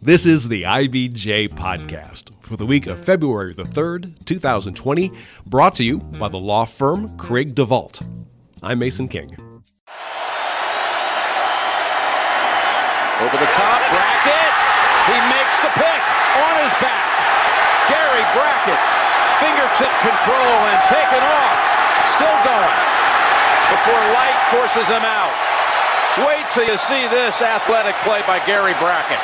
This is the IBJ Podcast for the week of February the 3rd, 2020, brought to you by the law firm Craig DeVault. I'm Mason King. Over the top, Brackett. He makes the pick on his back. Gary Brackett, fingertip control and taken off. Still going before light forces him out. Wait till you see this athletic play by Gary Brackett.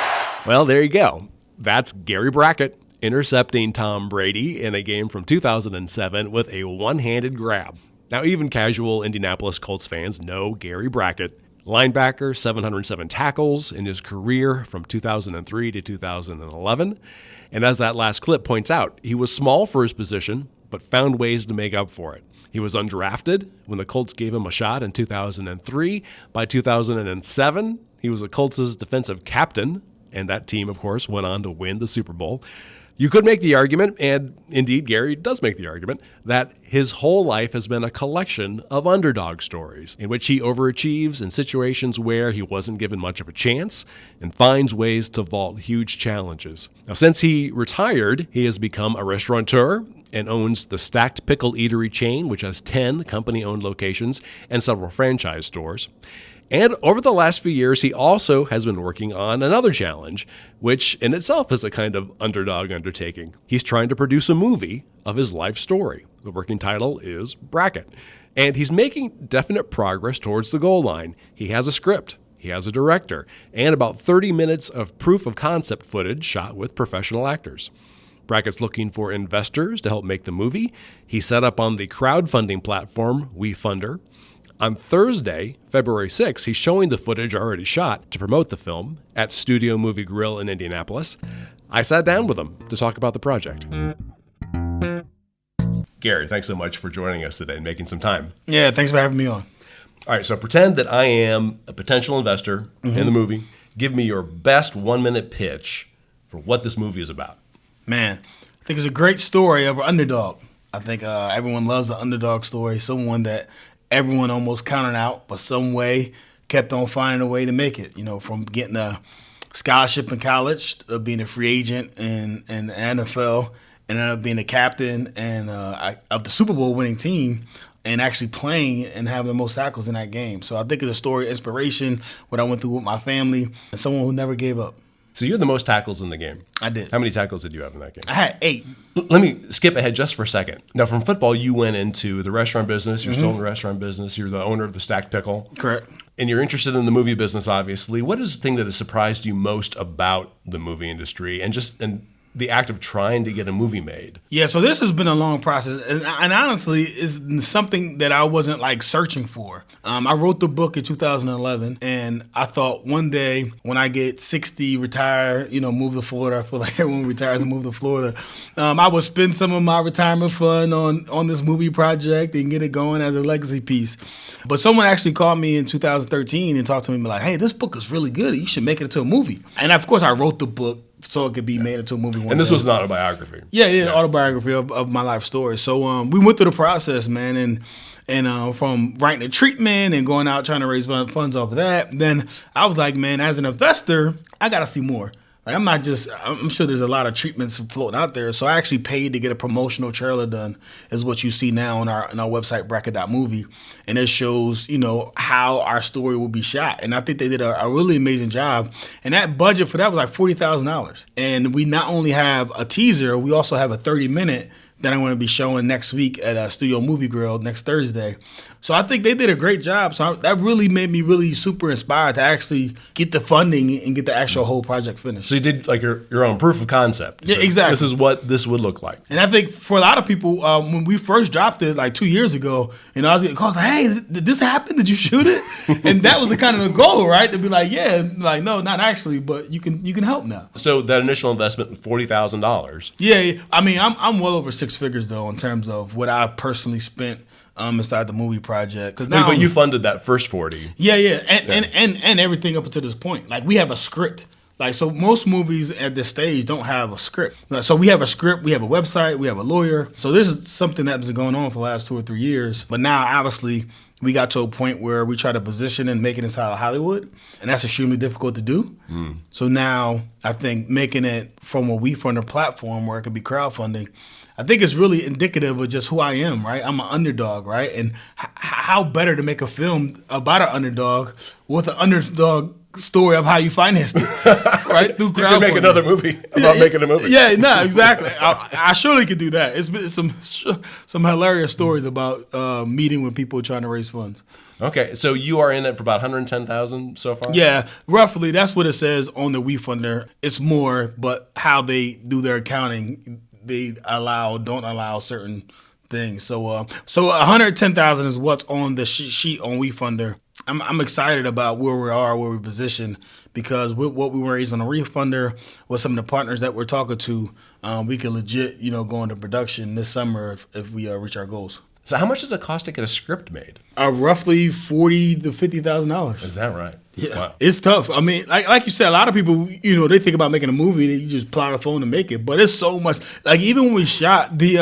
Well, there you go. That's Gary Brackett intercepting Tom Brady in a game from 2007 with a one-handed grab. Now, even casual Indianapolis Colts fans know Gary Brackett. Linebacker, 707 tackles in his career from 2003 to 2011. And as that last clip points out, he was small for his position, but found ways to make up for it. He was undrafted when the Colts gave him a shot in 2003. By 2007, he was the Colts' defensive captain, and that team, of course, went on to win the Super Bowl. You could make the argument, and indeed Gary does make the argument, that his whole life has been a collection of underdog stories in which he overachieves in situations where he wasn't given much of a chance and finds ways to vault huge challenges. Now, since he retired, he has become a restaurateur and owns the Stacked Pickle Eatery chain, which has 10 company-owned locations and several franchise stores. And over the last few years, he also has been working on another challenge, which in itself is a kind of underdog undertaking. He's trying to produce a movie of his life story. The working title is Brackett. And he's making definite progress towards the goal line. He has a script, he has a director, and about 30 minutes of proof of concept footage shot with professional actors. Brackett's looking for investors to help make the movie. He's set up on the crowdfunding platform WeFunder. On Thursday, February 6th, he's showing the footage already shot to promote the film at Studio Movie Grill in Indianapolis. I sat down with him to talk about the project. Gary, thanks so much for joining us today and making some time. Yeah, thanks for having me on. All right, so pretend that I am a potential investor in the movie. Give me your best one-minute pitch for what this movie is about. Man, I think it's a great story of an underdog. I think everyone loves an underdog story, someone that everyone almost counted out, but some way kept on finding a way to make it, from getting a scholarship in college, being a free agent in the NFL, and then being a captain and of the Super Bowl winning team, and actually playing and having the most tackles in that game. So I think it's a story of inspiration, what I went through with my family, and someone who never gave up. So you had the most tackles in the game. I did. How many tackles did you have in that game? I had 8. Let me skip ahead just for a second. Now, from football, you went into the restaurant business. You're still in the restaurant business. You're the owner of the Stacked Pickle. Correct. And you're interested in the movie business, obviously. What is the thing that has surprised you most about the movie industry and the act of trying to get a movie made? Yeah, so this has been a long process, and honestly, it's something that I wasn't searching for. I wrote the book in 2011, and I thought one day when I get 60, retire, move to Florida. I feel like everyone retires and move to Florida. I would spend some of my retirement fund on this movie project and get it going as a legacy piece. But someone actually called me in 2013 and talked to me like, "Hey, this book is really good. You should make it into a movie." And of course, I wrote the book so it could be made into a movie one And this day. was an autobiography. Yeah, autobiography of my life story. So we went through the process, man, and from writing the treatment and going out trying to raise funds off of that. Then I was like, man, as an investor, I got to see more. I'm sure there's a lot of treatments floating out there. So I actually paid to get a promotional trailer done, is what you see now on our website, bracket.movie. And it shows, how our story will be shot. And I think they did a really amazing job. And that budget for that was like $40,000. And we not only have a teaser, we also have a 30-minute that I'm going to be showing next week at Studio Movie Grill next Thursday. So I think they did a great job. So that really made me really super inspired to actually get the funding and get the actual whole project finished. So you did your own proof of concept. Yeah, exactly. This is what this would look like. And I think for a lot of people, when we first dropped it 2 years ago, I was getting calls like, "Hey, did this happen? Did you shoot it?" And that was the kind of the goal, right? To be like, "Yeah, no, not actually, but you can help now." So that initial investment, $40,000. Yeah, I mean, I'm well over 6 figures though in terms of what I personally spent inside the movie project. But you funded that first 40. Yeah, and everything up until this point. We have a script. So most movies at this stage don't have a script. So we have a script, we have a website, we have a lawyer. So this is something that's been going on for the last 2 or 3 years. But now, obviously, we got to a point where we try to position and make it inside of Hollywood, and that's extremely difficult to do. So now I think making it from a WeFunder platform where it could be crowdfunding, I think it's really indicative of just who I am, right? I'm an underdog, right? And how better to make a film about an underdog with an underdog story of how you financed it, right? Through crowdfunding. You could make another movie about making a movie. Yeah, no, exactly. I surely could do that. It's been some hilarious stories about meeting with people trying to raise funds. Okay, so you are in it for about $110,000 so far? Yeah, roughly. That's what it says on the WeFunder. It's more, but how they do their accounting, they don't allow certain things. So 110,000 is what's on the sheet on WeFunder. I'm excited about where we are, where we position, because with what we raised on the WeFunder, with some of the partners that we're talking to, we can legit, go into production this summer if we reach our goals. So how much does it cost to get a script made? Roughly $40,000 to $50,000. Is that right? Yeah, wow. It's tough. I mean, like you said, a lot of people, they think about making a movie, you just plow the phone to make it. But it's so much. Like even when we shot the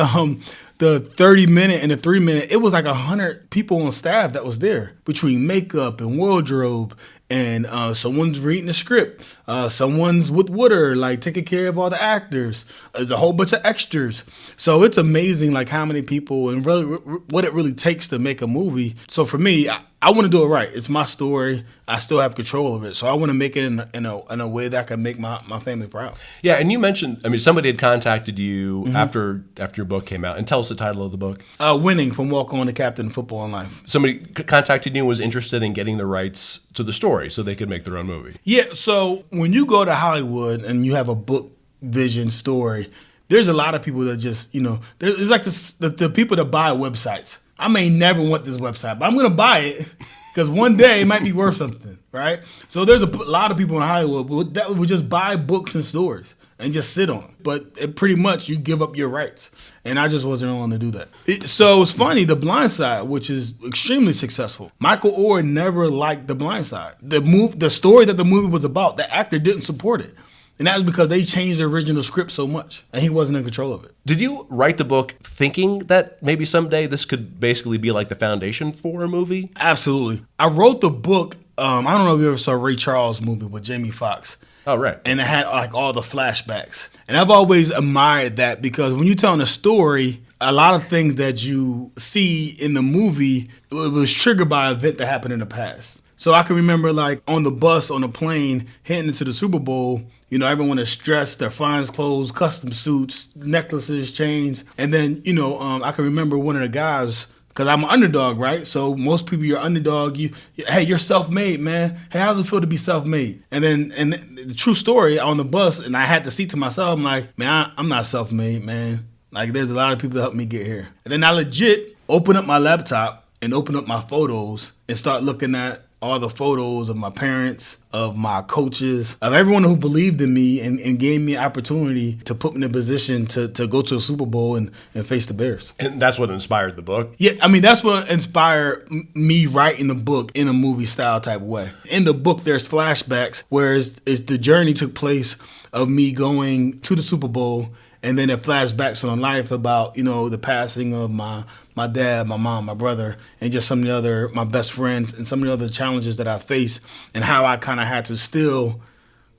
30-minute and the 3-minute, it was like 100 people on staff that was there between makeup and wardrobe. And someone's reading the script. Someone's with Wooder, like taking care of all the actors. There's a whole bunch of extras. So it's amazing, like how many people and really what it really takes to make a movie. So for me, I want to do it right. It's my story. I still have control of it. So I want to make it in a way that I can make my family proud. Yeah, and you mentioned, somebody had contacted you after your book came out. And tell us the title of the book. Winning from Walk On to Captain Football in Life. Somebody contacted you and was interested in getting the rights to the story so they could make their own movie. Yeah, so when you go to Hollywood and you have a book vision story, there's a lot of people that just, there's like the people that buy websites. I may never want this website, but I'm going to buy it because one day it might be worth something, right? So there's a lot of people in Hollywood that would just buy books in stores and just sit on them. But pretty much you give up your rights. And I just wasn't willing to do that. So it's funny, The Blind Side, which is extremely successful. Michael Orr never liked The Blind Side. The story that the movie was about, the actor didn't support it. And that was because they changed the original script so much, and he wasn't in control of it. Did you write the book thinking that maybe someday this could basically be like the foundation for a movie? Absolutely. I wrote the book, I don't know if you ever saw Ray Charles' movie with Jamie Foxx. Oh, right. And it had like all the flashbacks. And I've always admired that because when you're telling a story, a lot of things that you see in the movie, it was triggered by an event that happened in the past. So I can remember like on the bus, on the plane, heading into the Super Bowl, everyone is dressed, their fine clothes, custom suits, necklaces, chains. And then, I can remember one of the guys, because I'm an underdog, right? So most people, you're underdog. Hey, you're self-made, man. Hey, how does it feel to be self-made? And the true story on the bus, and I had to see to myself, I'm like, man, I'm not self-made, man. Like, there's a lot of people that helped me get here. And then I legit open up my laptop and open up my photos and start looking at all the photos of my parents, of my coaches, of everyone who believed in me and gave me an opportunity to put me in a position to go to a Super Bowl and face the Bears. And that's what inspired the book? Yeah, that's what inspired me writing the book in a movie style type of way. In the book, there's flashbacks, whereas the journey took place of me going to the Super Bowl, and then it flashbacks on life about, the passing of my dad, my mom, my brother, and just some of my best friends and some of the other challenges that I faced and how I kind of had to still,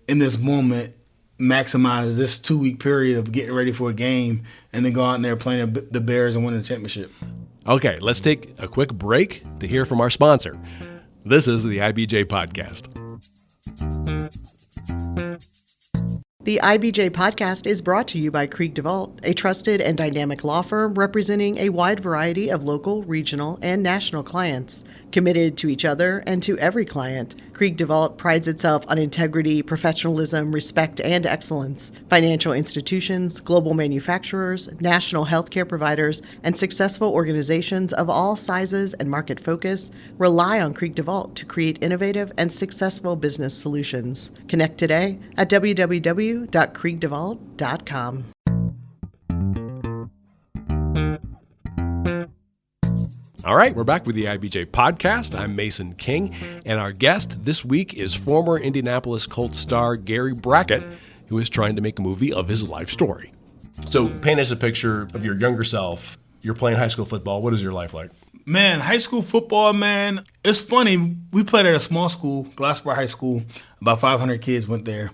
in this moment, maximize this 2-week period of getting ready for a game and then go out there playing the Bears and winning the championship. Okay, let's take a quick break to hear from our sponsor. This is the IBJ Podcast. The IBJ podcast is brought to you by Krieg DeVault, a trusted and dynamic law firm representing a wide variety of local, regional, and national clients. Committed to each other and to every client, Krieg DeVault prides itself on integrity, professionalism, respect, and excellence. Financial institutions, global manufacturers, national healthcare providers, and successful organizations of all sizes and market focus rely on Krieg DeVault to create innovative and successful business solutions. Connect today at www.kriegdevault.com. All right, we're back with the IBJ Podcast. I'm Mason King, and our guest this week is former Indianapolis Colts star Gary Brackett, who is trying to make a movie of his life story. So paint us a picture of your younger self. You're playing high school football. What is your life like? Man, high school football, man, it's funny. We played at a small school, Glassboro High School. About 500 kids went there.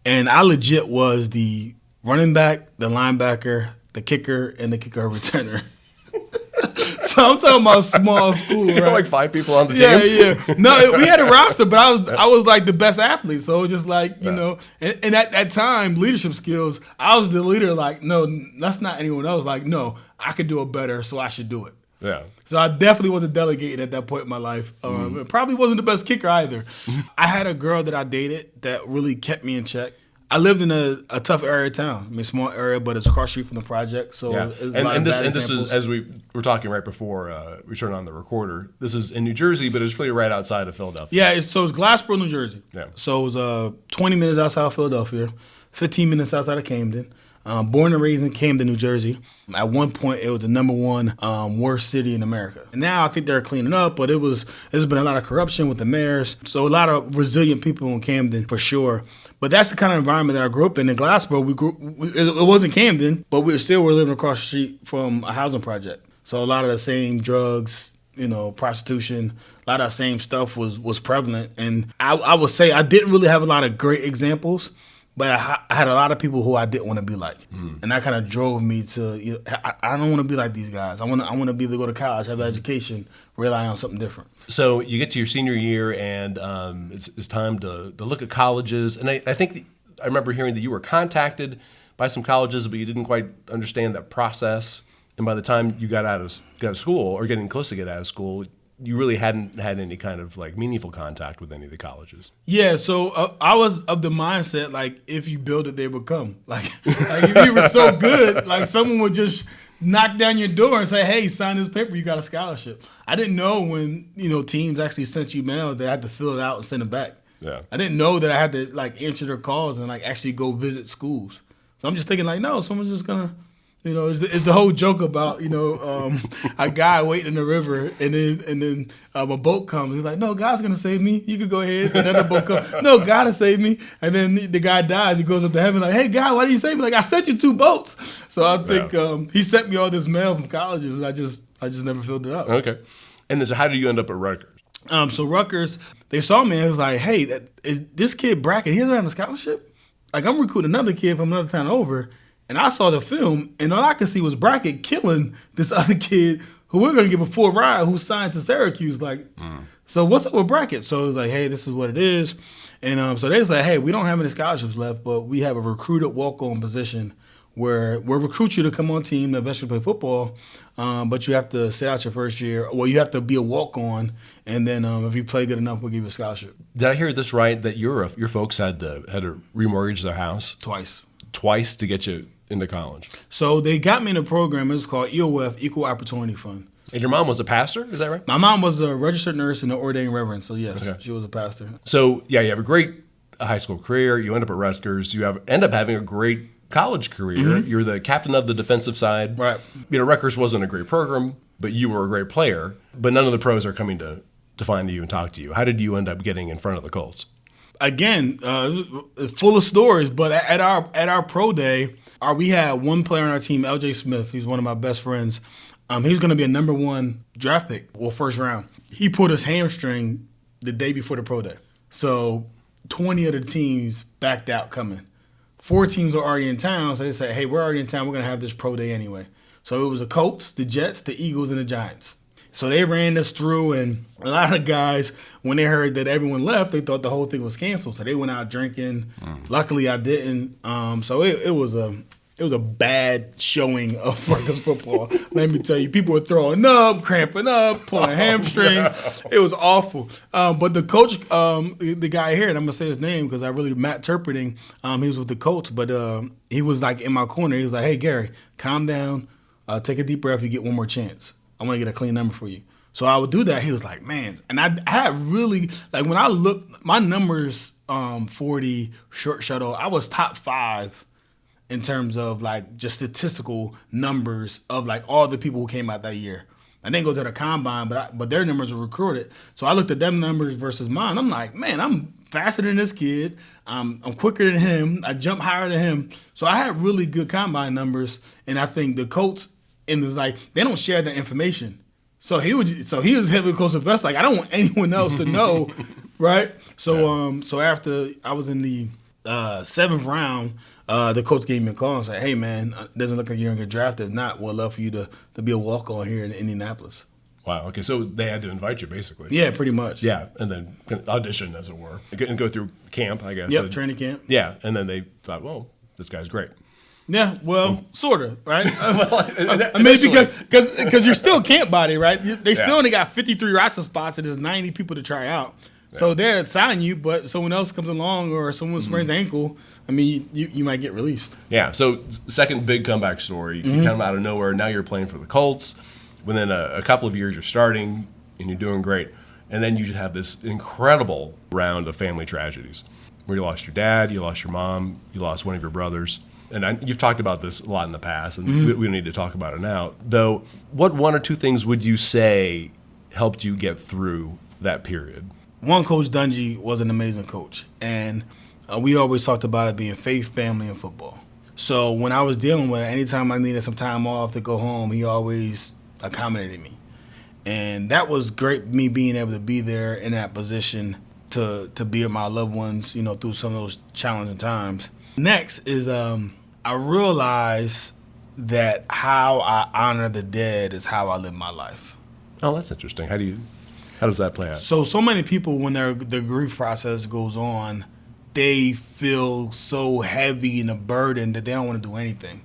And I legit was the running back, the linebacker, the kicker, and the kicker returner. So I'm talking about small school, right? Like 5 people on the team? Yeah. No, we had a roster, but I was like the best athlete. So it was just like, you know, and at that time, leadership skills, I was the leader. Like, no, that's not anyone else. Like, no, I could do it better, so I should do it. Yeah. So I definitely wasn't delegating at that point in my life. Probably wasn't the best kicker either. I had a girl that I dated that really kept me in check. I lived in a tough area of town. I mean, small area, but it's across the street from the project. So and this is, as we were talking right before we turned on the recorder, this is in New Jersey, but it's really right outside of Philadelphia. Yeah, it's Glassboro, New Jersey. Yeah. So it was 20 minutes outside of Philadelphia, 15 minutes outside of Camden. Born and raised in Camden, New Jersey. At one point, it was the number one worst city in America. And now I think they're cleaning up, but there's been a lot of corruption with the mayors. So a lot of resilient people in Camden, for sure. But that's the kind of environment that I grew up in. In Glassboro, it wasn't Camden, but we were living across the street from a housing project. So a lot of the same drugs, prostitution, a lot of that same stuff was prevalent. And I would say I didn't really have a lot of great examples, but I had a lot of people who I didn't want to be like. And that kind of drove me to, I don't want to be like these guys. I want to be able to go to college, have an education, rely on something different. So you get to your senior year, and it's time to look at colleges. And I think I remember hearing that you were contacted by some colleges, but you didn't quite understand that process. And by the time you got out of school, or getting close to get out of school, you really hadn't had any kind of like meaningful contact with any of the colleges. Yeah, so I was of the mindset, like, if you build it, they will come. Like if you were so good, like someone would just knock down your door and say, hey, sign this paper, you got a scholarship. I didn't know when, teams actually sent you mail, they had to fill it out and send it back. Yeah. I didn't know that I had to like answer their calls and like actually go visit schools. So I'm just thinking like, no, someone's just gonna, it's the whole joke about, a guy waiting in the river and then a boat comes. He's like, no, God's going to save me. You could go ahead. And another boat comes. No, God will save me. And then the guy dies. He goes up to heaven like, hey, God, why did you save me? Like, I sent you 2 boats. So I think he sent me all this mail from colleges, and I just never filled it out. Okay. And so how did you end up at Rutgers? So Rutgers, they saw me and it was like, hey, is this kid Brackett, he doesn't have a scholarship? Like, I'm recruiting another kid from another town over. And I saw the film, and all I could see was Brackett killing this other kid who we're going to give a full ride, who signed to Syracuse. Like, so what's up with Brackett? So it was like, hey, this is what it is. And so they was like, hey, we don't have any scholarships left, but we have a recruited walk-on position where we'll recruit you to come on team and eventually play football, but you have to sit out your first year. Well, you have to be a walk-on, and then if you play good enough, we'll give you a scholarship. Did I hear this right, that your folks had to remortgage their house? Twice to get you into college? So they got me in a program. It was called EOF, Equal Opportunity Fund. And your mom was a pastor, is that right? My mom was a registered nurse and an ordained reverend, so yes, She was a pastor. So, yeah, you have a great high school career. You end up at Rutgers. You end up having a great college career. Mm-hmm. You're the captain of the defensive side. Right. Rutgers wasn't a great program, but you were a great player. But none of the pros are coming to find you and talk to you. How did you end up getting in front of the Colts? Again, it's full of stories, but at our pro day, we had one player on our team, LJ Smith. He's one of my best friends. He was going to be a number 1 draft pick, first round. He pulled his hamstring the day before the pro day. So 20 of the teams backed out coming. 4 teams are already in town, so they said, hey, we're already in town. We're going to have this pro day anyway. So it was the Colts, the Jets, the Eagles, and the Giants. So they ran this through, and a lot of guys, when they heard that everyone left, they thought the whole thing was canceled. So they went out drinking. Luckily, I didn't. So it was a bad showing of Rutgers football. Let me tell you, people were throwing up, cramping up, pulling a hamstring. It was awful. But the coach, the guy here, and I'm gonna say his name because Matt Turperding, he was with the Colts, but he was like in my corner. He was like, "Hey Gary, calm down, take a deep breath. You get one more chance. I want to get a clean number for you." So I would do that. He was like, man. And I had really, like when I looked, my numbers, 40, short shuttle, I was top 5 in terms of like just statistical numbers of like all the people who came out that year. I didn't go to the combine, but their numbers were recruited. So I looked at them numbers versus mine. I'm like, man, I'm faster than this kid. I'm quicker than him. I jump higher than him. So I had really good combine numbers. And I think the Colts, and it's like they don't share that information. So he was heavily close to vest. Like, I don't want anyone else to know, right? So so after I was in the 7th round, the coach gave me a call and said, "Hey man, it doesn't look like you're gonna get drafted. If not, we'd love for you to be a walk-on here in Indianapolis." Wow. Okay. So they had to invite you, basically. Yeah, pretty much. Yeah, and then audition, as it were, and go through camp, I guess. Yep, training camp. Yeah, and then they thought, well, this guy's great. Yeah, well, sort of, right? I mean, because you're still camp body, right? They still only got 53 roster spots, and there's 90 people to try out. Yeah. So they're signing you, but someone else comes along or someone sprains ankle, I mean, you might get released. Yeah, so second big comeback story. You come out of nowhere. Now you're playing for the Colts. Within a couple of years, you're starting, and you're doing great. And then you just have this incredible round of family tragedies where you lost your dad, you lost your mom, you lost one of your brothers. And you've talked about this a lot in the past, and we don't need to talk about it now. Though, what one or two things would you say helped you get through that period? One, Coach Dungy was an amazing coach. And we always talked about it being faith, family, and football. So when I was dealing with it, anytime I needed some time off to go home, he always accommodated me. And that was great, me being able to be there in that position to be with my loved ones, you know, through some of those challenging times. Next is I realized that how I honor the dead is how I live my life. Oh, that's interesting. How does that play out? So many people, when their grief process goes on, they feel so heavy and a burden that they don't want to do anything.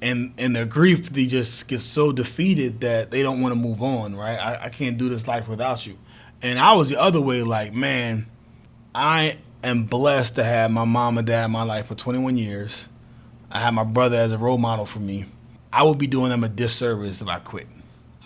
And their grief, they just get so defeated that they don't want to move on, right? I can't do this life without you. And I was the other way, like, man, I am blessed to have my mom and dad in my life for 21 years. I have my brother as a role model for me. I would be doing them a disservice if I quit.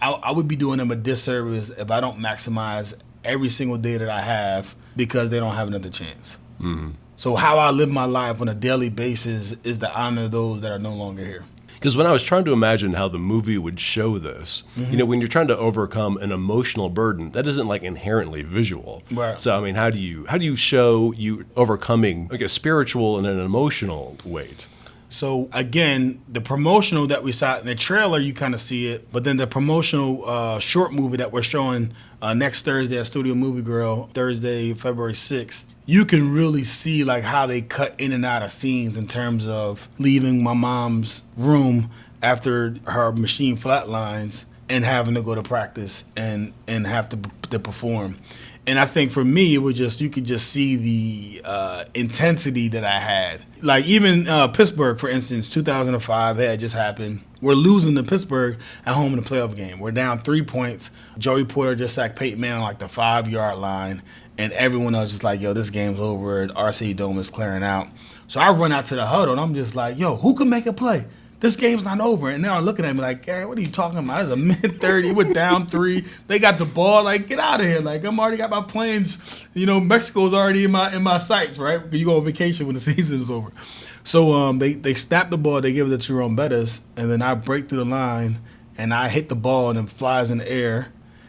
I would be doing them a disservice if I don't maximize every single day that I have because they don't have another chance. Mm-hmm. So how I live my life on a daily basis is to honor those that are no longer here. Because when I was trying to imagine how the movie would show this, you know, when you're trying to overcome an emotional burden, that isn't like inherently visual. Right. So I mean, how do you show you overcoming like a spiritual and an emotional weight? So again, the promotional that we saw in the trailer, you kind of see it, but then the promotional short movie that we're showing next Thursday at Studio Movie Grill, Thursday, February 6th, you can really see like how they cut in and out of scenes in terms of leaving my mom's room after her machine flatlines and having to go to practice and have to perform. And I think for me, it was just, you could just see the intensity that I had. Like even Pittsburgh, for instance, 2005 had just happened. We're losing to Pittsburgh at home in the playoff game. We're down 3 points. Joey Porter just sacked Peyton Manning on like the 5-yard line. And everyone else just like, yo, this game's over. RC Dome is clearing out. So I run out to the huddle, and I'm just like, yo, who can make a play? This game's not over. And now I'm looking at me like, Gary, what are you talking about? It's a mid-30. We're down 3. They got the ball. Like, get out of here. Like, I'm already got my planes. You know, Mexico's already in my sights, right? You go on vacation when the season is over. So they snap the ball. They give it to Jerome Bettis. And then I break through the line, and I hit the ball, and it flies in the air.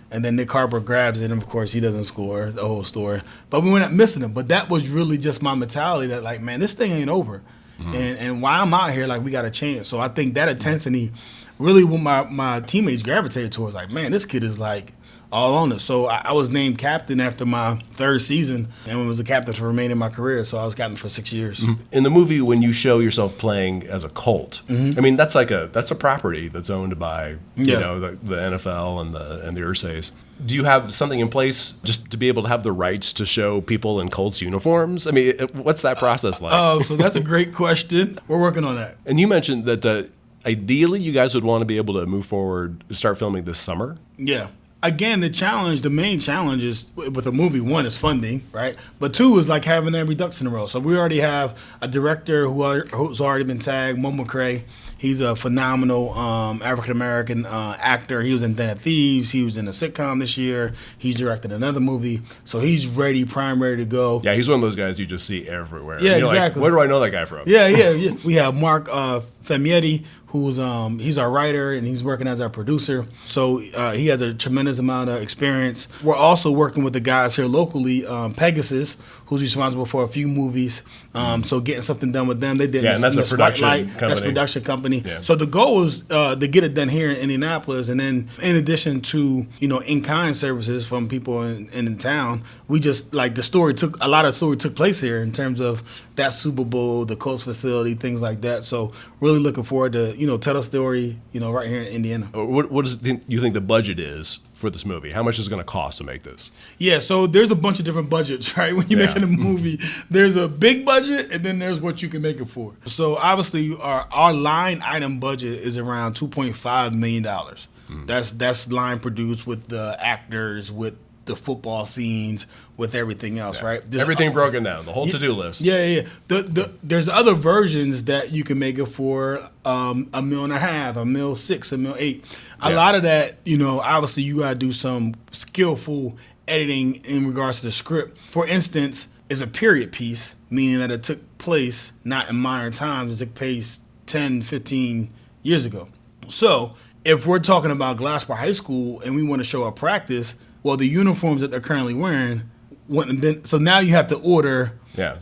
And then Nick Harper grabs it, and of course he doesn't score, the whole story. But we went up missing him. But that was really just my mentality that, like, man, this thing ain't over. Mm-hmm. And while I'm out here, like, we got a chance. So I think that intensity really what my teammates gravitated towards. Like, man, this kid is, like, all on it. So I was named captain after my 3rd season and was a captain for remaining in my career. So I was captain for 6 years. Mm-hmm. In the movie, when you show yourself playing as a Colt, I mean, that's a property that's owned by you know the NFL and the Ursays. Do you have something in place just to be able to have the rights to show people in Colts uniforms? I mean, what's that process like? Oh, so that's a great question. We're working on that. And you mentioned that ideally you guys would want to be able to move forward, start filming this summer. Yeah. Again, the main challenge is with a movie, 1 is funding, right? But 2 is like having every ducks in a row. So we already have a director who's already been tagged, Mo McCrae. He's a phenomenal African-American actor. He was in Den of Thieves. He was in a sitcom this year. He's directed another movie. So he's ready to go. Yeah, he's one of those guys you just see everywhere. Yeah, and you're exactly. Like, where do I know that guy from? Yeah. We have Mark Femietti, who's he's our writer and he's working as our producer. So he has a tremendous amount of experience. We're also working with the guys here locally, Pegasus, who's responsible for a few movies. So getting something done with them. They did and that's a production company. That's a production company. Yeah. So the goal is to get it done here in Indianapolis, and then in addition to in-kind services from people in town, we just like a lot of story took place here in terms of that Super Bowl, the Colts facility, things like that. So really looking forward to tell a story right here in Indiana. What do you think the budget is for this movie? How much is it going to cost to make this? Yeah, so there's a bunch of different budgets, right? When you're making a movie, there's a big budget, and then there's what you can make it for. So obviously, our line item budget is around $2.5 million. That's line produced with the actors, with the football scenes, with everything else, right? Everything broken down, the whole to-do list. Yeah. There's other versions that you can make it for $1.5 million, $1.6 million, $1.8 million. A lot of that, obviously you got to do some skillful editing in regards to the script. For instance, it's a period piece, meaning that it took place not in modern times, it took place 10, 15 years ago. So if we're talking about Glassboro High School and we want to show a practice, well, the uniforms that they're currently wearing wouldn't have been. So now you have to order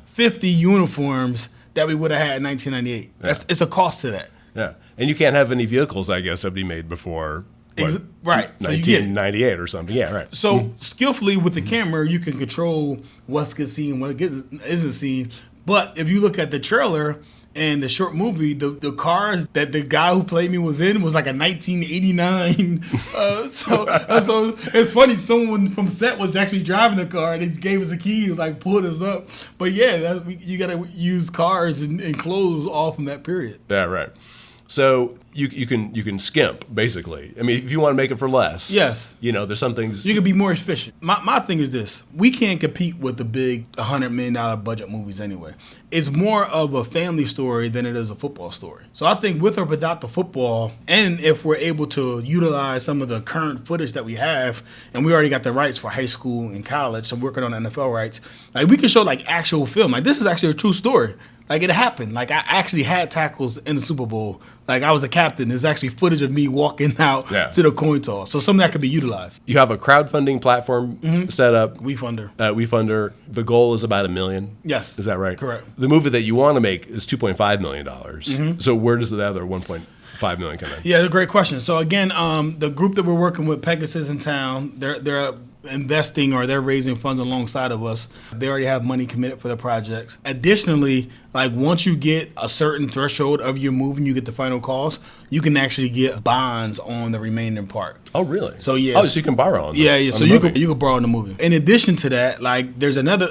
50 uniforms that we would have had in 1998. It's a cost to that. Yeah, and you can't have any vehicles, I guess, that be made before right 1998 or something. Yeah, right. So skillfully with the camera, you can control what's gets seen, what isn't seen. But if you look at the trailer and the short movie, the cars that the guy who played me was in was like a 1989. So it's funny. Someone from set was actually driving the car. They gave us the keys, like pulled us up. But yeah, you got to use cars and clothes all from that period. Yeah, right. So you can skimp, basically. I mean, if you want to make it for less. Yes. There's some things. You can be more efficient. My thing is this. We can't compete with the big $100 million budget movies anyway. It's more of a family story than it is a football story. So I think with or without the football, and if we're able to utilize some of the current footage that we have, and we already got the rights for high school and college, so I'm working on NFL rights, like we can show like actual film. Like this is actually a true story. Like it happened. Like I actually had tackles in the Super Bowl. Like I was a captain. There's actually footage of me walking out to the coin toss. So some of that could be utilized. You have a crowdfunding platform set up. WeFunder. The goal is about $1 million. Yes. Is that right? Correct. The movie that you want to make is $2.5 million. So where does the other $1.5 million come in? Yeah, that's a great question. So again, the group that we're working with, Pegasus in town, they're investing or they're raising funds alongside of us. They already have money committed for the projects. Additionally, like once you get a certain threshold of your movie and you get the final cost, you can actually get bonds on the remaining part. Oh, really? So yeah. So you can borrow on the Yeah. So you can borrow on the movie. In addition to that, like there's another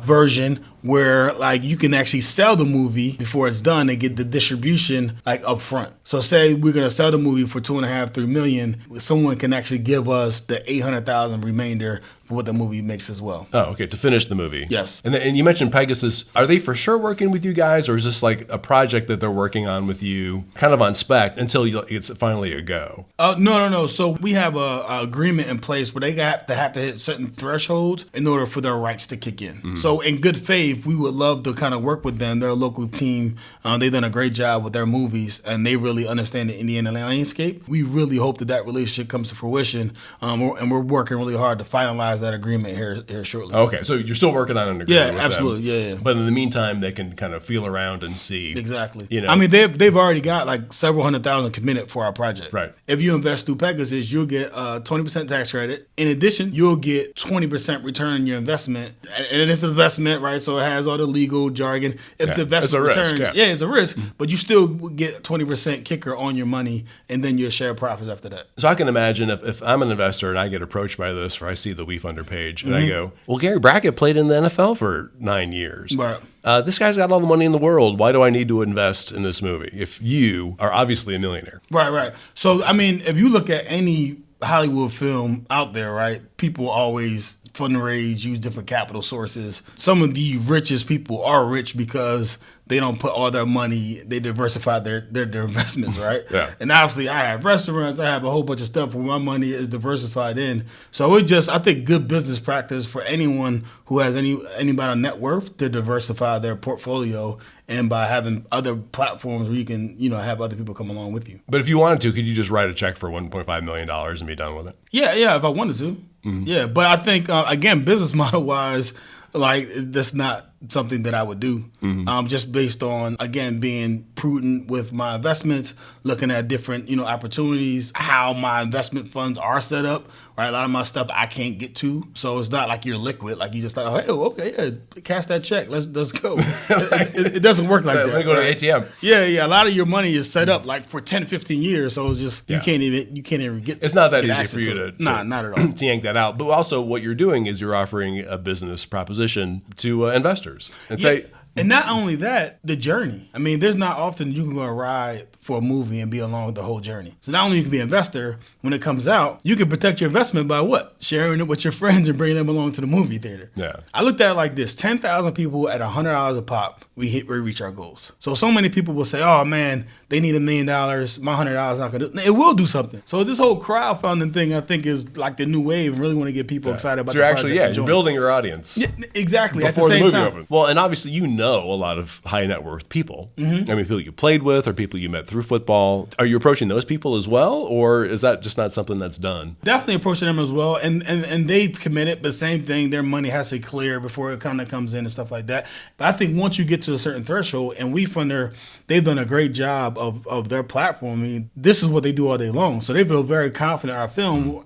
version where like you can actually sell the movie before it's done and get the distribution like up front. So say we're gonna sell the movie for $2.5-3 million, someone can actually give us the $800,000 remainder for what the movie makes as well. Oh, okay, to finish the movie. Yes. And you mentioned Pegasus. Are they for sure working with you guys, or is this like a project that they're working on with you, kind of on spec until it's finally a go? No. So we have a agreement in place where they have to hit certain thresholds in order for their rights to kick in. So in good faith, we would love to kind of work with them. They're a local team. They've done a great job with their movies, and they really understand the Indiana landscape. We really hope that relationship comes to fruition, and we're working really hard to finalize that agreement here shortly. Okay, so you're still working on an agreement with absolutely, them. Yeah. But in the meantime, they can kind of feel around and see. Exactly. I mean, they've already got like several $100,000 committed for our project. Right. If you invest through Pegasus, you'll get 20% tax credit. In addition, you'll get 20% return on your investment. And it's an investment, right? So it has all the legal jargon. If the investment returns, it's a risk, but you still get 20% kicker on your money, and then you'll share profits after that. So I can imagine if I'm an investor and I get approached by this, or I see the WeFunder page, and I go, well, Gary Brackett played in the NFL for 9 years. Right. This guy's got all the money in the world. Why do I need to invest in this movie if you are obviously a millionaire? Right. So, I mean, if you look at any Hollywood film out there, right, people always fundraise, use different capital sources. Some of the richest people are rich because they don't put all their money, they diversify their investments, right? Yeah. And obviously I have restaurants, I have a whole bunch of stuff where my money is diversified in. So it just, I think, good business practice for anyone who has anybody on net worth to diversify their portfolio, and by having other platforms where you can, have other people come along with you. But if you wanted to, could you just write a check for $1.5 million and be done with it? Yeah, if I wanted to. Mm-hmm. Yeah, but I think, again, business model-wise, like, that's not something that I would do. Mm-hmm. Just based on, again, being prudent with my investments, looking at different, opportunities, how my investment funds are set up, right? A lot of my stuff I can't get to. So it's not like you're liquid. Like, you just like, hey, okay, yeah, cash that check. Let's go. it doesn't work like that. Let me go to the ATM. Yeah. A lot of your money is set up like for 10, 15 years. So it's just, you can't even get. It's not that easy for you to not at all. to yank that out. But also what you're doing is you're offering a business proposition to investors and say, and not only that, the journey. I mean, there's not often you can go ride for a movie and be along with the whole journey. So not only you can be an investor, when it comes out, you can protect your investment by what? Sharing it with your friends and bringing them along to the movie theater. Yeah. I looked at it like this: 10,000 people at $100 a pop, we reach our goals. So many people will say, oh man, they need $1 million. My $100 is not going to do it. It will do something. So this whole crowdfunding thing, I think, is like the new wave, and really want to get people excited about so you're actually, you're building your audience. Yeah, exactly. Before at the movie time. opens. Well, and obviously you know a lot of high net worth people. Mm-hmm. I mean, people you played with or people you met through football. Are you approaching those people as well, or is that just not something that's done? Definitely approaching them as well, and they've committed, but same thing, their money has to clear before it kind of comes in and stuff like that. But I think once you get to a certain threshold, and they've done a great job of their platform. I mean, this is what they do all day long, so they feel very confident in our film.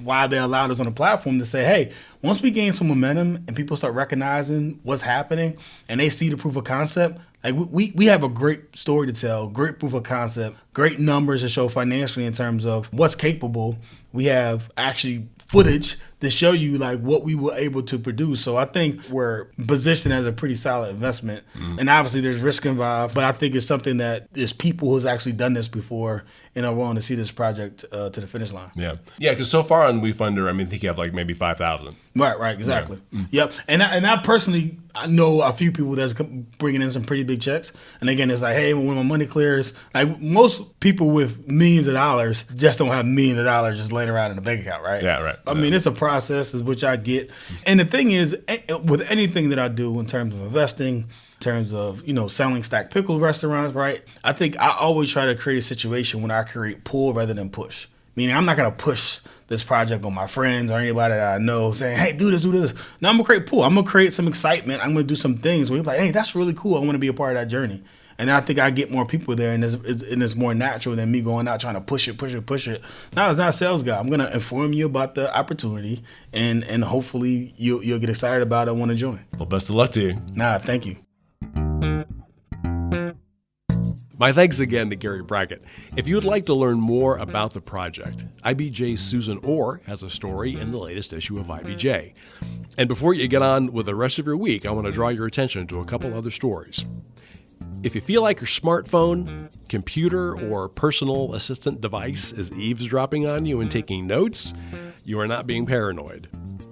Why they allowed us on the platform to say, hey, once we gain some momentum and people start recognizing what's happening and they see the proof of concept, like we have a great story to tell, great proof of concept, great numbers to show financially in terms of what's capable. We have actually footage to show you like what we were able to produce. So I think we're positioned as a pretty solid investment. And obviously there's risk involved, but I think it's something that there's people who's actually done this before and are willing to see this project to the finish line. Yeah, because so far on WeFunder, I think you have like maybe 5,000. Right, exactly. Yeah. Yep. And I personally, I know a few people that's bringing in some pretty big checks. And again, it's like, hey, when my money clears, like most people with millions of dollars just don't have millions of dollars just laying around in a bank account, right? Yeah, right. I mean, it's a process, which I get. And the thing is, with anything that I do in terms of investing, in terms of, selling stacked pickle restaurants, right? I think I always try to create a situation when I create pull rather than push. Meaning I'm not going to push this project on my friends or anybody that I know saying, hey, do this. No, I'm going to create pull. I'm going to create some excitement. I'm going to do some things where you're like, hey, that's really cool. I want to be a part of that journey. And I think I get more people there, and it's more natural than me going out trying to push it. No, it's not a sales guy. I'm going to inform you about the opportunity, and hopefully you'll get excited about it and want to join. Well, best of luck to you. Thank you. My thanks again to Gary Brackett. If you would like to learn more about the project, IBJ's Susan Orr has a story in the latest issue of IBJ. And before you get on with the rest of your week, I want to draw your attention to a couple other stories. If you feel like your smartphone, computer, or personal assistant device is eavesdropping on you and taking notes, you are not being paranoid.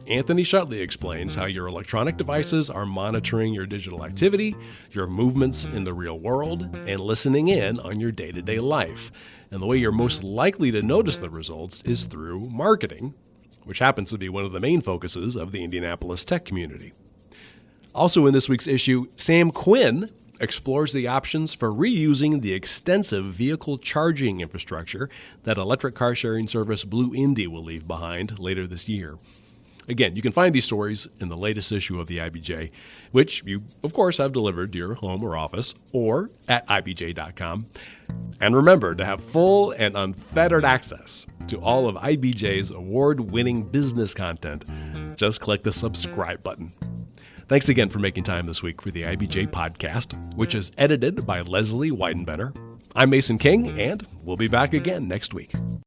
Anthony Shutley explains how your electronic devices are monitoring your digital activity, your movements in the real world, and listening in on your day-to-day life. And the way you're most likely to notice the results is through marketing, which happens to be one of the main focuses of the Indianapolis tech community. Also in this week's issue, Sam Quinn explores the options for reusing the extensive vehicle charging infrastructure that electric car sharing service Blue Indy will leave behind later this year. Again, you can find these stories in the latest issue of the IBJ, which you, of course, have delivered to your home or office or at IBJ.com. And remember to have full and unfettered access to all of IBJ's award-winning business content. Just click the subscribe button. Thanks again for making time this week for the IBJ podcast, which is edited by Leslie Weidenbender. I'm Mason King, and we'll be back again next week.